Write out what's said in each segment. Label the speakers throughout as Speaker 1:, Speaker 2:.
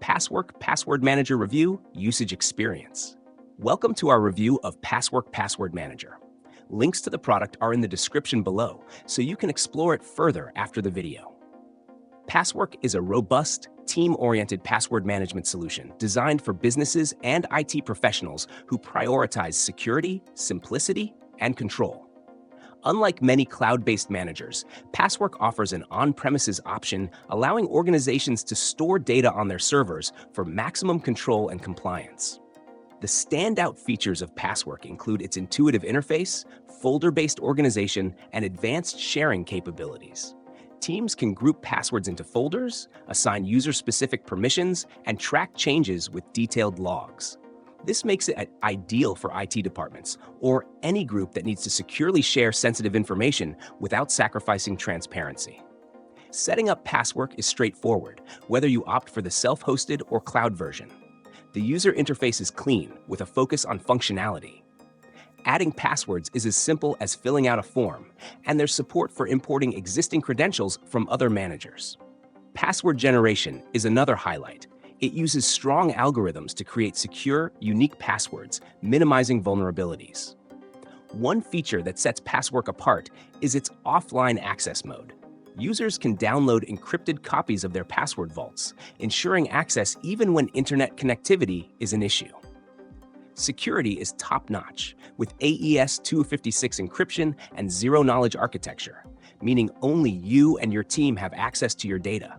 Speaker 1: Passwork Password Manager Review Usage Experience. Welcome to our review of Passwork Password Manager. Links to the product are in the description below, so you can explore it further after the video. Passwork is a robust, team-oriented password management solution designed for businesses and IT professionals who prioritize security, simplicity, and control. Unlike many cloud-based managers, Passwork offers an on-premises option allowing organizations to store data on their servers for maximum control and compliance. The standout features of Passwork include its intuitive interface, folder-based organization, and advanced sharing capabilities. Teams can group passwords into folders, assign user-specific permissions, and track changes with detailed logs. This makes it ideal for IT departments or any group that needs to securely share sensitive information without sacrificing transparency. Setting up Passwork is straightforward, whether you opt for the self-hosted or cloud version. The user interface is clean, with a focus on functionality. Adding passwords is as simple as filling out a form, and there's support for importing existing credentials from other managers. Password generation is another highlight. It uses strong algorithms to create secure, unique passwords, minimizing vulnerabilities. One feature that sets Passwork apart is its offline access mode. Users can download encrypted copies of their password vaults, ensuring access even when internet connectivity is an issue. Security is top-notch, with AES 256 encryption and zero-knowledge architecture, meaning only you and your team have access to your data.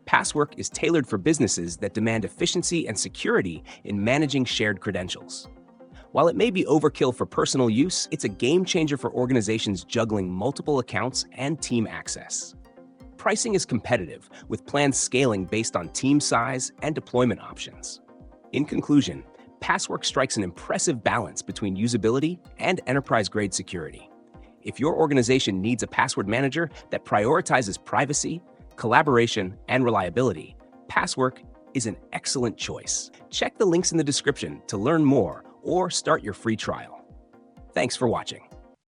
Speaker 1: Passwork is tailored for businesses that demand efficiency and security in managing shared credentials. While it may be overkill for personal use, it's a game-changer for organizations juggling multiple accounts and team access. Pricing is competitive, with plans scaling based on team size and deployment options. In conclusion, Passwork strikes an impressive balance between usability and enterprise-grade security. If your organization needs a password manager that prioritizes privacy, collaboration, and reliability, Passwork is an excellent choice. Check the links in the description to learn more or start your free trial. Thanks for watching.